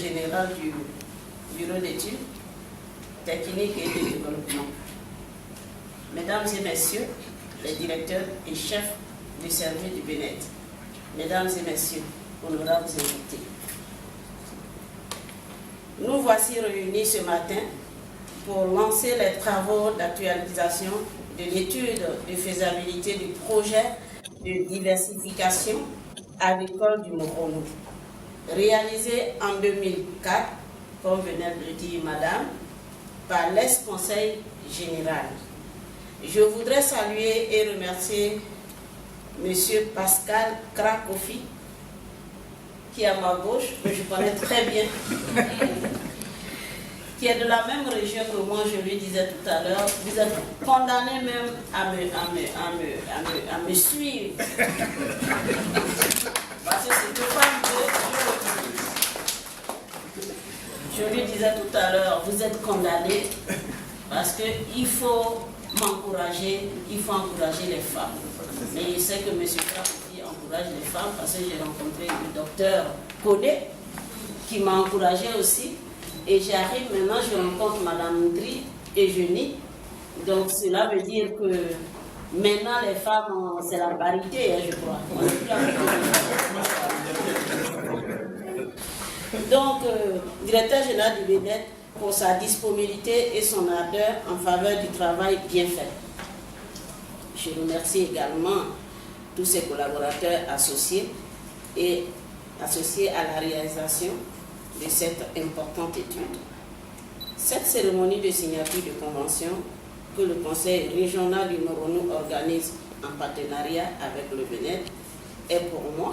général du bureau d'études techniques et de développement. Mesdames et messieurs, les directeurs et chefs du service du BNET, mesdames et messieurs, honorables invités, nous voici réunis ce matin pour lancer les travaux d'actualisation de l'étude de faisabilité du projet de diversification agricole du Moronou, réalisé en 2004, comme venait de le dire Madame, par l'ex-Conseil général. Je voudrais saluer et remercier M. Pascal Krakofi, qui est à ma gauche, que je connais très bien, qui est de la même région que moi, je lui disais tout à l'heure. Vous êtes condamné même à me suivre. Parce que c'est une femme que je lui disais tout à l'heure, vous êtes condamné parce qu'il faut m'encourager, il faut encourager les femmes. Mais je sais que M. Krakofi encourage les femmes parce que j'ai rencontré le docteur Kodé qui m'a encouragé aussi. Et j'arrive maintenant, je rencontre Mme Moudry et je nie. Donc cela veut dire que maintenant les femmes, c'est la parité, hein, je crois. Donc, directeur général du BNET, pour sa disponibilité et son ardeur en faveur du travail bien fait. Je remercie également tous ses collaborateurs associés et associés à la réalisation de cette importante étude. Cette cérémonie de signature de convention que le Conseil régional du Moronou organise en partenariat avec le BNET est pour moi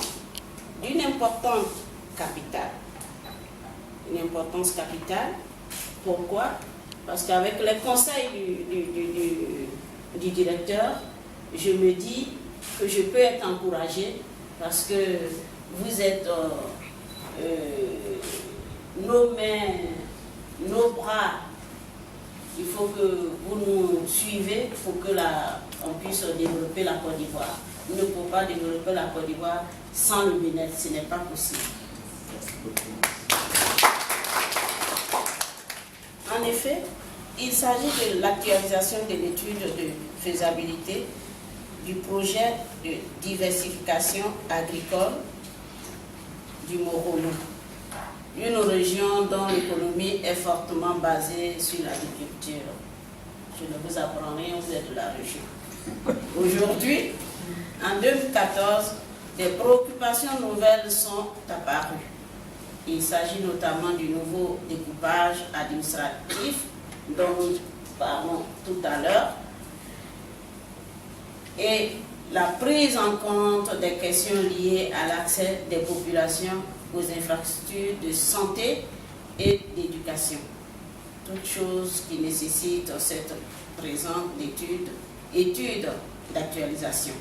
d'une importance capitale. Une importance capitale. Pourquoi? Parce qu'avec les conseils du directeur, je me dis que je peux être encouragée parce que vous êtes nos mains, nos bras. Il faut que vous nous suivez pour que on puisse développer la Côte d'Ivoire. On ne peut pas développer la Côte d'Ivoire sans le BNET, ce n'est pas possible. En effet, il s'agit de l'actualisation de l'étude de faisabilité du projet de diversification agricole du Moronou, une région dont l'économie est fortement basée sur l'agriculture. Je ne vous apprends rien, vous êtes de la région. Aujourd'hui, en 2014, des préoccupations nouvelles sont apparues. Il s'agit notamment du nouveau découpage administratif dont nous parlons tout à l'heure et la prise en compte des questions liées à l'accès des populations aux infrastructures de santé et d'éducation. Toutes choses qui nécessitent cette présente étude d'actualisation.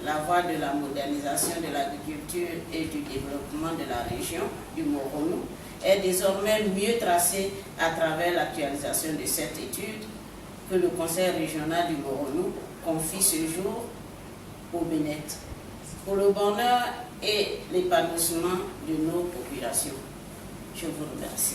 La voie de la modernisation de l'agriculture et du développement de la région du Moronou est désormais mieux tracée à travers l'actualisation de cette étude que le Conseil régional du Moronou confie ce jour au BNET pour le bonheur et l'épanouissement de nos populations. Je vous remercie.